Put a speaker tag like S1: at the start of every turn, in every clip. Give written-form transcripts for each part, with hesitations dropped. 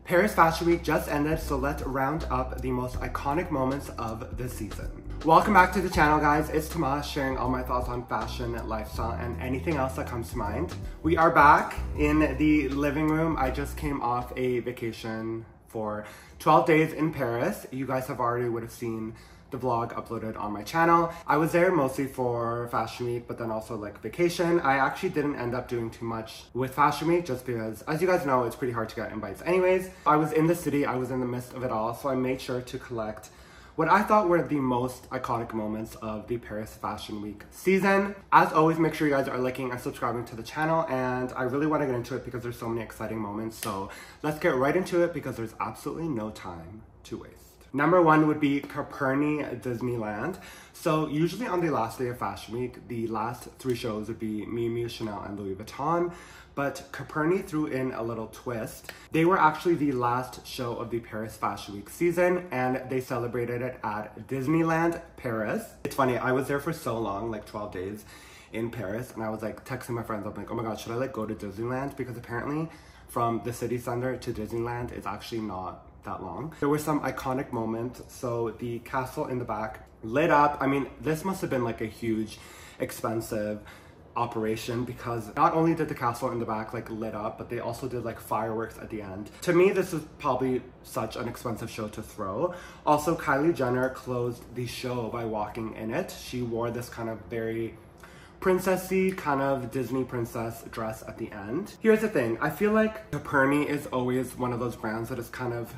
S1: Paris Fashion Week just ended, so let's round up the most iconic moments of the season. Welcome back to the channel, guys. It's Tomas sharing all my thoughts on fashion, lifestyle, and anything else that comes to mind. We are back in the living room. I just came off a vacation for 12 days in Paris. You guys would have seen the vlog uploaded on my channel. I was there mostly for Fashion Week, but then also like vacation. I actually didn't end up doing too much with Fashion Week just because, as you guys know, it's pretty hard to get invites anyways. I was in the city, I was in the midst of it all, so I made sure to collect what I thought were the most iconic moments of the Paris Fashion Week season. As always, make sure you guys are liking and subscribing to the channel, and I really want to get into it because there's so many exciting moments. So let's get right into it because there's absolutely no time to waste. Number one would be Coperni Disneyland. So usually on the last day of Fashion Week, the last three shows would be Miu Miu, Chanel, and Louis Vuitton. But Coperni threw in a little twist. They were actually the last show of the Paris Fashion Week season, and they celebrated it at Disneyland Paris. It's funny, I was there for so long, like 12 days in Paris, and I was like texting my friends, I'm like, oh my god, should I like go to Disneyland? Because apparently from the city center to Disneyland is actually not that long. There were some iconic moments. So the castle in the back lit up. I mean, this must have been like a huge, expensive operation because not only did the castle in the back like lit up, but they also did like fireworks at the end. To me, this is probably such an expensive show to throw. Also, Kylie Jenner closed the show by walking in it. She wore this kind of very princessy kind of Disney princess dress at the end. Here's the thing, I feel like Coperni is always one of those brands that is kind of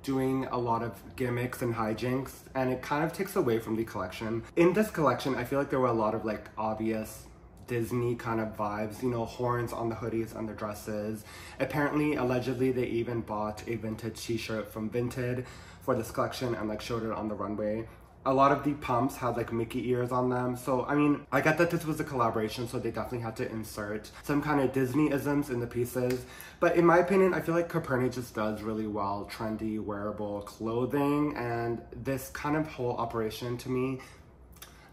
S1: doing a lot of gimmicks and hijinks, and it kind of takes away from the collection. In this collection, I feel like there were a lot of like obvious Disney kind of vibes, you know, horns on the hoodies and the dresses. Apparently, allegedly, they even bought a vintage t-shirt from Vinted for this collection and like showed it on the runway. A lot of the pumps had like Mickey ears on them. So, I mean, I get that this was a collaboration, so they definitely had to insert some kind of Disney-isms in the pieces. But in my opinion, I feel like Coperni just does really well trendy, wearable clothing. And this kind of whole operation to me,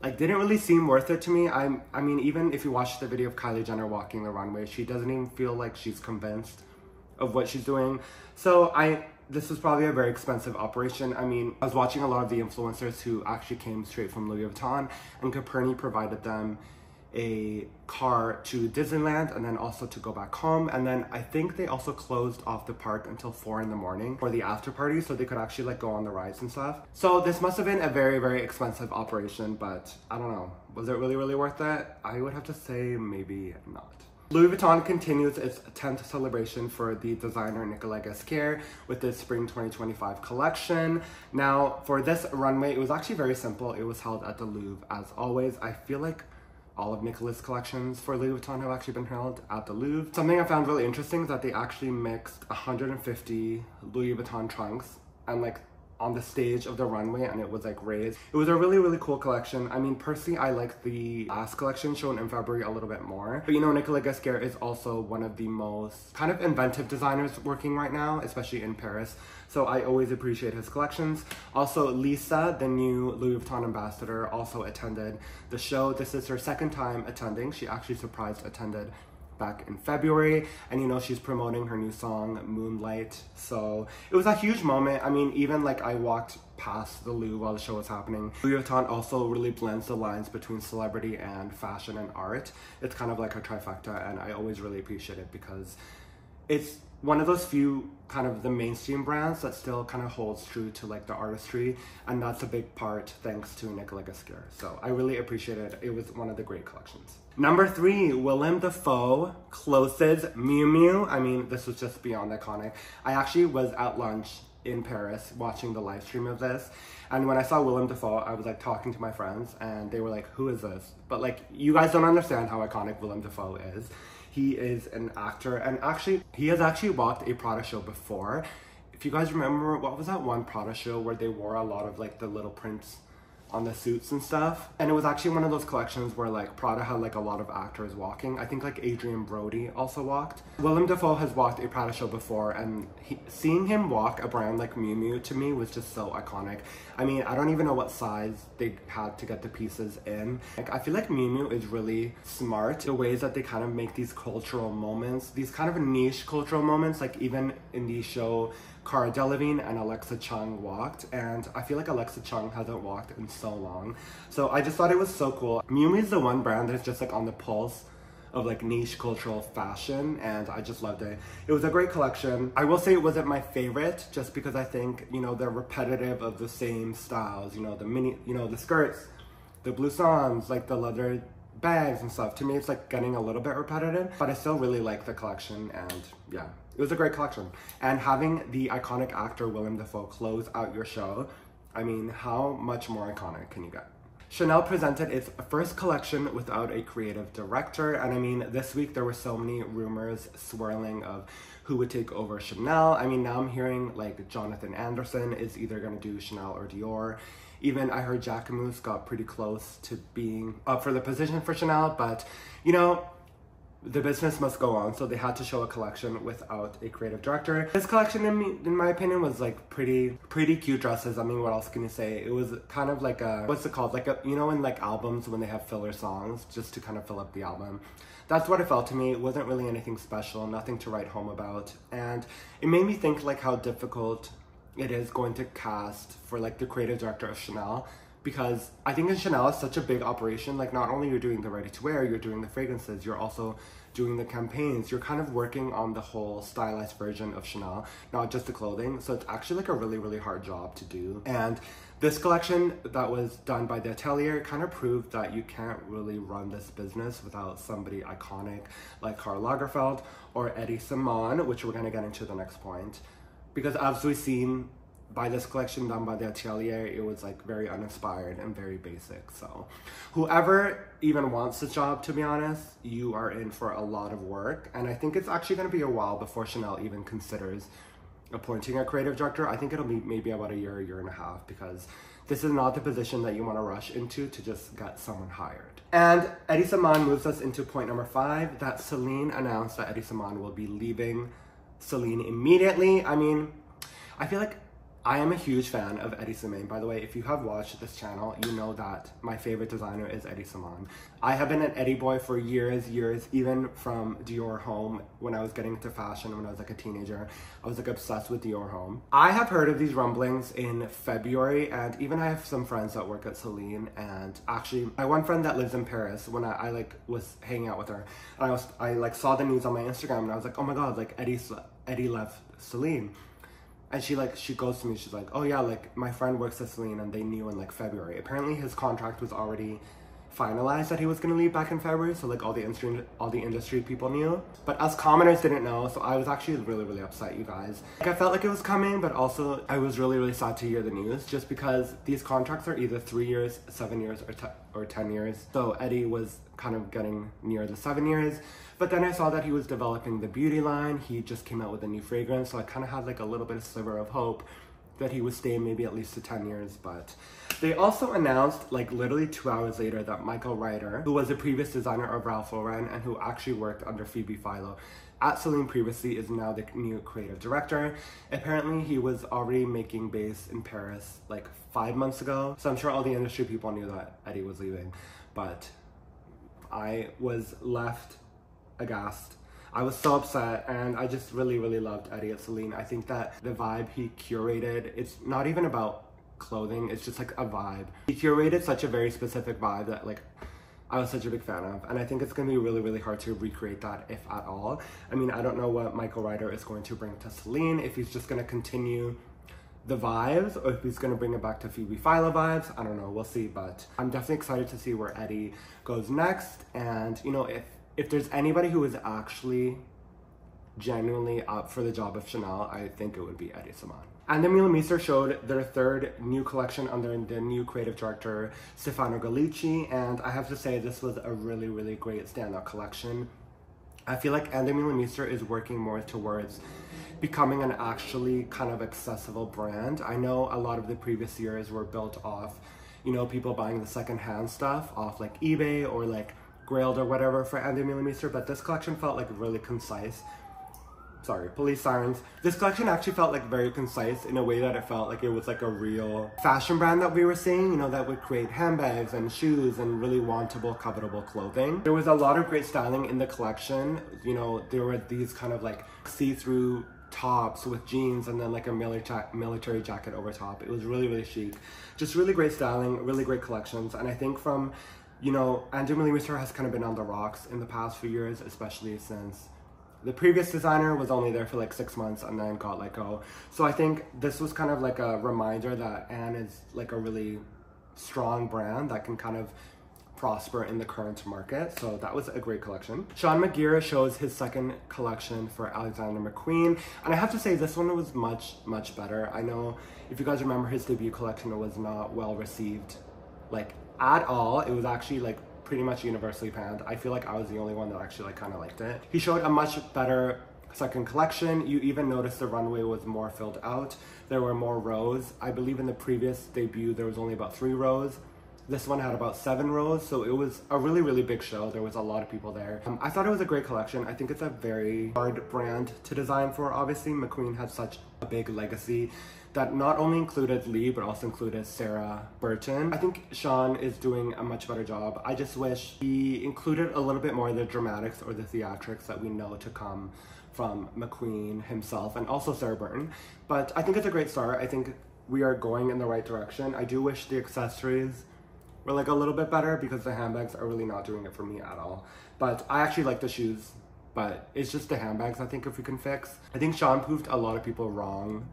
S1: like, didn't really seem worth it to me. I mean, even if you watch the video of Kylie Jenner walking the runway, she doesn't even feel like she's convinced of what she's doing. So this was probably a very expensive operation. I mean, I was watching a lot of the influencers who actually came straight from Louis Vuitton, and Coperni provided them a car to Disneyland and then also to go back home. And then I think they also closed off the park until 4 in the morning for the after party, so they could actually like go on the rides and stuff. So this must have been a very, very expensive operation, but I don't know. Was it really, really worth it? I would have to say maybe not. Louis Vuitton continues its 10th celebration for the designer Nicolas Ghesquière with the Spring 2025 collection. Now, for this runway, it was actually very simple. It was held at the Louvre, as always. I feel like all of Nicolas' collections for Louis Vuitton have actually been held at the Louvre. Something I found really interesting is that they actually mixed 150 Louis Vuitton trunks and like on the stage of the runway, and it was like raised. It was a really, really cool collection. I mean, personally, I like the last collection shown in February a little bit more. But you know, Nicolas Ghesquière is also one of the most kind of inventive designers working right now, especially in Paris. So I always appreciate his collections. Also, Lisa, the new Louis Vuitton ambassador, also attended the show. This is her second time attending. She actually surprise attended back in February, and you know, she's promoting her new song Moonlight, so it was a huge moment. I mean, even like I walked past the Louvre while the show was happening. Louis Vuitton also really blends the lines between celebrity and fashion and art. It's kind of like a trifecta, and I always really appreciate it because it's one of those few kind of the mainstream brands that still kind of holds true to like the artistry, and that's a big part thanks to Nicolas Ghesquière. So I really appreciate it. It was one of the great collections. Number 3, Willem Dafoe closes Miu Miu. I mean, this was just beyond iconic. I actually was at lunch in Paris watching the live stream of this, and when I saw Willem Dafoe, I was like talking to my friends and they were like, who is this? But like, you guys don't understand how iconic Willem Dafoe is. He is an actor, and actually, he has actually walked a Prada show before. If you guys remember, what was that one Prada show where they wore a lot of like the Little Prince on the suits and stuff. And it was actually one of those collections where like Prada had like a lot of actors walking. I think like Adrian Brody also walked. Willem Dafoe has walked a Prada show before, and seeing him walk a brand like Miu Miu to me was just so iconic. I mean, I don't even know what size they had to get the pieces in. Like, I feel like Miu Miu is really smart, the ways that they kind of make these cultural moments, these kind of niche cultural moments. Like even in the show, Cara Delevingne and Alexa Chung walked, and I feel like Alexa Chung hasn't walked in so long. So I just thought it was so cool. Miu Miu is the one brand that's just like on the pulse of like niche cultural fashion, and I just loved it. It was a great collection. I will say it wasn't my favorite just because I think, you know, they're repetitive of the same styles, you know, the mini, you know, the skirts, the bloussons, like the leather bags and stuff. To me, it's like getting a little bit repetitive, but I still really like the collection, and yeah, it was a great collection. And having the iconic actor Willem Dafoe close out your show, I mean, how much more iconic can you get? Chanel presented its first collection without a creative director, and I mean, this week there were so many rumors swirling of who would take over Chanel. I mean, now I'm hearing like Jonathan Anderson is either gonna do Chanel or Dior. Even I heard Jacquemus got pretty close to being up for the position for Chanel, but you know, the business must go on, so they had to show a collection without a creative director. This collection, in my opinion, was like pretty cute dresses. I mean, what else can you say? It was kind of like a, what's it called? Like a, you know, in like albums when they have filler songs just to kind of fill up the album. That's what it felt to me. It wasn't really anything special, nothing to write home about. And it made me think like how difficult it is going to cast for like the creative director of Chanel, because I think in Chanel it's such a big operation. Like not only you're doing the ready-to-wear, you're doing the fragrances, you're also doing the campaigns, you're kind of working on the whole stylized version of Chanel, not just the clothing. So it's actually like a really hard job to do. And this collection that was done by the Atelier kind of proved that you can't really run this business without somebody iconic like Karl Lagerfeld or Hedi Slimane, which we're gonna get into the next point. Because as we've seen by this collection done by the Atelier, it was like very uninspired and very basic. So whoever even wants the job, to be honest, you are in for a lot of work. And I think it's actually gonna be a while before Chanel even considers appointing a creative director. I think it'll be maybe about a year and a half, because this is not the position that you wanna rush into to just get someone hired. And Hedi Slimane moves us into point number 5, that Celine announced that Hedi Slimane will be leaving Celine immediately. I mean, I feel like I am a huge fan of Hedi Slimane. By the way, if you have watched this channel, you know that my favorite designer is Hedi Slimane. I have been an Hedi boy for years, even from Dior Homme. When I was getting into fashion, when I was like a teenager, I was like obsessed with Dior Homme. I have heard of these rumblings in February, and even I have some friends that work at Celine, and actually my one friend that lives in Paris, when I like was hanging out with her, and I like saw the news on my Instagram, and I was like, oh my god, like Hedi left Celine. And she goes to me, she's like, oh yeah, like my friend works at Celine and they knew in like February. Apparently his contract was already finalized that he was gonna leave back in February, so like all the industry people knew. But us commoners didn't know, so I was actually really upset, you guys. Like I felt like it was coming, but also I was really sad to hear the news, just because these contracts are either 3 years, 7 years, or 10 years. So Hedi was kind of getting near the 7 years. But then I saw that he was developing the beauty line. He just came out with a new fragrance, so I kind of had like a little bit of sliver of hope that he would stay maybe at least to 10 years. But they also announced like literally 2 hours later that Michael Ryder, who was a previous designer of Ralph Lauren and who actually worked under Phoebe Philo at Celine previously, is now the new creative director. Apparently he was already making base in Paris like 5 months ago. So I'm sure all the industry people knew that Hedi was leaving, but I was left aghast. I was so upset, and I just really loved Hedi at Celine. I think that the vibe he curated, it's not even about clothing, it's just like a vibe. He curated such a very specific vibe that like I was such a big fan of, and I think it's gonna be really hard to recreate that, if at all. I mean, I don't know what Michael Ryder is going to bring to Celine, if he's just gonna continue the vibes or if he's gonna bring it back to Phoebe Philo vibes. I don't know, we'll see, but I'm definitely excited to see where Hedi goes next. And you know, if there's anybody who is actually genuinely up for the job of Chanel, I think it would be Hedi Slimane. And Demeulemeester showed their third new collection under the new creative director, Stefano Gallicci, and I have to say this was a really great standout collection. I feel like Demeulemeester is working more towards becoming an actually kind of accessible brand. I know a lot of the previous years were built off you know, people buying the secondhand stuff off like eBay or like Grailed or whatever for Demeulemeester, but this collection felt like really concise. Sorry, police sirens. This collection actually felt like very concise in a way that it felt like it was like a real fashion brand that we were seeing, you know, that would create handbags and shoes and really wantable, covetable clothing. There was a lot of great styling in the collection. You know, there were these kind of like see-through tops with jeans and then like a military jacket over top. It was really, really chic. Just really great styling, really great collections. And I think from, you know, Demeulemeester has kind of been on the rocks in the past few years, especially since the previous designer was only there for like 6 months and then got let go. So I think this was kind of like a reminder that Anne is like a really strong brand that can kind of prosper in the current market. So that was a great collection. Sean McGirr shows his second collection for Alexander McQueen. And I have to say this one was much, much better. I know if you guys remember his debut collection, it was not well received like at all. It was actually like pretty much universally panned. I feel like I was the only one that actually like kind of liked it. He showed a much better second collection. You even noticed the runway was more filled out. There were more rows. I believe in the previous debut there was only about 3 rows. This one had about 7 rows, so it was a really, really big show. There was a lot of people there. I thought it was a great collection. I think it's a very hard brand to design for. Obviously, McQueen had such a big legacy that not only included Lee, but also included Sarah Burton. I think Sean is doing a much better job. I just wish he included a little bit more of the dramatics or the theatrics that we know to come from McQueen himself and also Sarah Burton. But I think it's a great start. I think we are going in the right direction. I do wish the accessories were like a little bit better because the handbags are really not doing it for me at all. But I actually like the shoes, but it's just the handbags I think if we can fix. I think Sean proved a lot of people wrong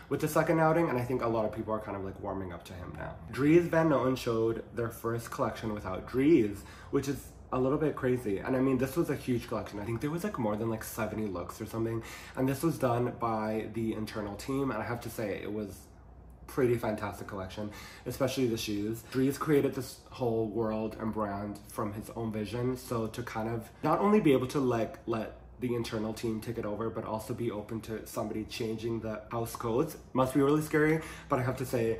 S1: with the second outing, and I think a lot of people are kind of like warming up to him now. Dries Van Noten showed their first collection without Dries, which is a little bit crazy. And I mean, this was a huge collection. I think there was like more than like 70 looks or something. And this was done by the internal team. And I have to say it was pretty fantastic collection, especially the shoes. Dries created this whole world and brand from his own vision. So to kind of not only be able to like let the internal team take it over, but also be open to somebody changing the house codes must be really scary. But I have to say,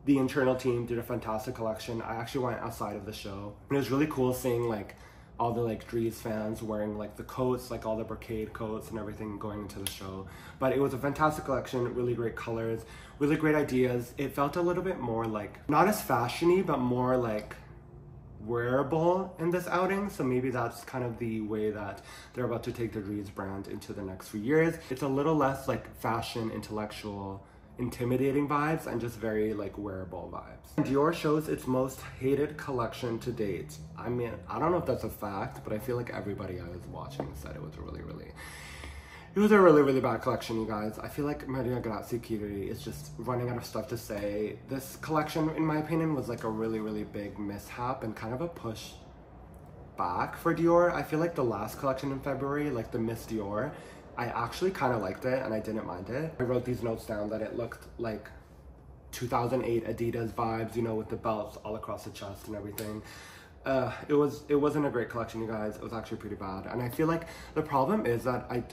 S1: the internal team did a fantastic collection. I actually went outside of the show, and it was really cool seeing like all the like Dries fans wearing like the coats, like all the brocade coats and everything going into the show. But it was a fantastic collection, really great colors, really great ideas. It felt a little bit more like, not as fashiony, but more like wearable in this outing. So maybe that's kind of the way that they're about to take the Dries brand into the next few years. It's a little less like fashion, intellectual, intimidating vibes and just very like wearable vibes. Dior shows its most hated collection to date. I mean, I don't know if that's a fact, but I feel like everybody I was watching said it was a really bad collection, you guys. I feel like Maria Grazia Chiuri is just running out of stuff to say. This collection, in my opinion, was like a really big mishap and kind of a push back for Dior. I feel like the last collection in February, like the Miss Dior, I actually kind of liked it and I didn't mind it. I wrote these notes down that it looked like 2008 Adidas vibes, you know, with the belts all across the chest and everything. It wasn't a great collection, you guys. It was actually pretty bad. And I feel like the problem is that I'm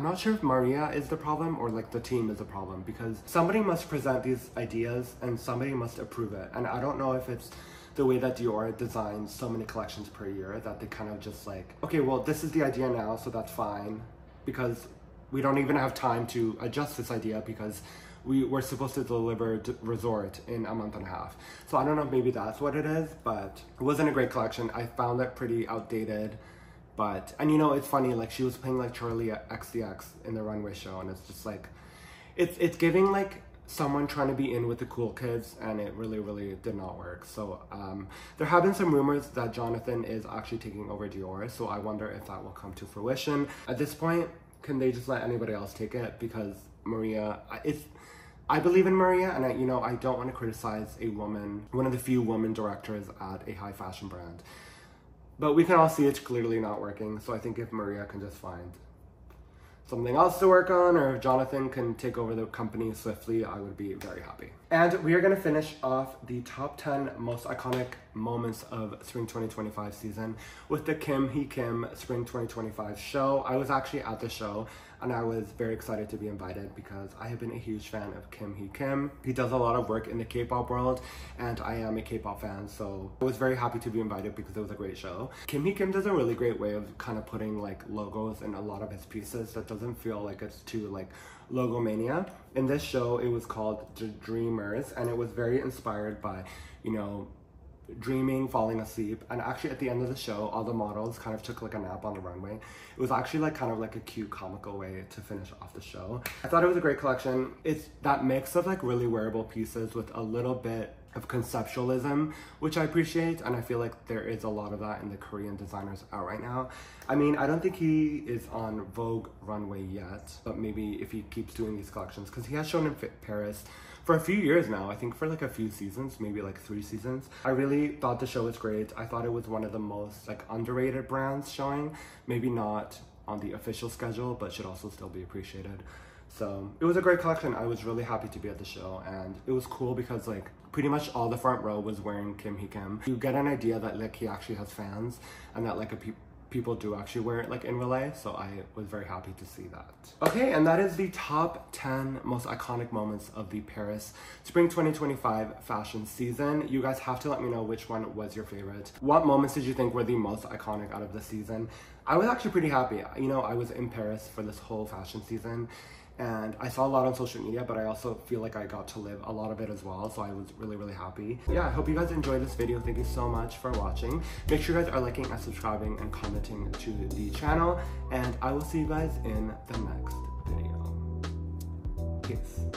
S1: not sure if Maria is the problem or like the team is the problem, because somebody must present these ideas and somebody must approve it. And I don't know if it's the way that Dior designs so many collections per year that they kind of just like, okay, well, this is the idea now, so that's fine, because we don't even have time to adjust this idea because we're supposed to deliver Resort in a month and a half. So I don't know if maybe that's what it is, but it wasn't a great collection. I found it pretty outdated. But, and you know, it's funny, like she was playing like Charlie XCX in the runway show, and it's just like, it's giving like someone trying to be in with the cool kids, and it really did not work. So there have been some rumors that Jonathan is actually taking over Dior, so I wonder if that will come to fruition. At this point, can they just let anybody else take it? Because Maria, I believe in Maria, and I don't want to criticize a woman, one of the few women directors at a high fashion brand. But we can all see it's clearly not working, so I think if Maria can just find something else to work on, or if Jonathan can take over the company swiftly, I would be very happy. And we are going to finish off the top 10 most iconic moments of spring 2025 season with the Kimhekim spring 2025 show. I was actually at the show and I was very excited to be invited because I have been a huge fan of Kimhekim. He does a lot of work in the K-pop world and I am a K-pop fan, so I was very happy to be invited because it was a great show. Kimhekim does a really great way of kind of putting like logos in a lot of his pieces that doesn't feel like it's too like logo mania. In this show, it was called The Dreamers and it was very inspired by, you know, dreaming, falling asleep, and actually at the end of the show all the models kind of took like a nap on the runway. It was actually like kind of like a cute comical way to finish off the show. I thought it was a great collection. It's that mix of like really wearable pieces with a little bit of conceptualism, which I appreciate, and I feel like there is a lot of that in the Korean designers out right now. I mean, I don't think he is on Vogue runway yet, but maybe if he keeps doing these collections, because he has shown in Paris for a few years now, I think for like a few seasons, maybe like 3 seasons. I really thought the show was great. I thought it was one of the most like underrated brands showing, maybe not on the official schedule, but should also still be appreciated. So it was a great collection. I was really happy to be at the show, and it was cool because like pretty much all the front row was wearing Kimhekim. You get an idea that like he actually has fans and that like people do actually wear it like in real life, so I was very happy to see that. Okay, and that is the top 10 most iconic moments of the Paris Spring 2025 fashion season. You guys have to let me know which one was your favorite. What moments did you think were the most iconic out of the season? I was actually pretty happy. You know, I was in Paris for this whole fashion season and I saw a lot on social media, but I also feel like I got to live a lot of it as well, so I was really happy. Yeah, I hope you guys enjoyed this video. Thank you so much for watching. Make sure you guys are liking and subscribing and commenting to the channel, and I will see you guys in the next video. Peace.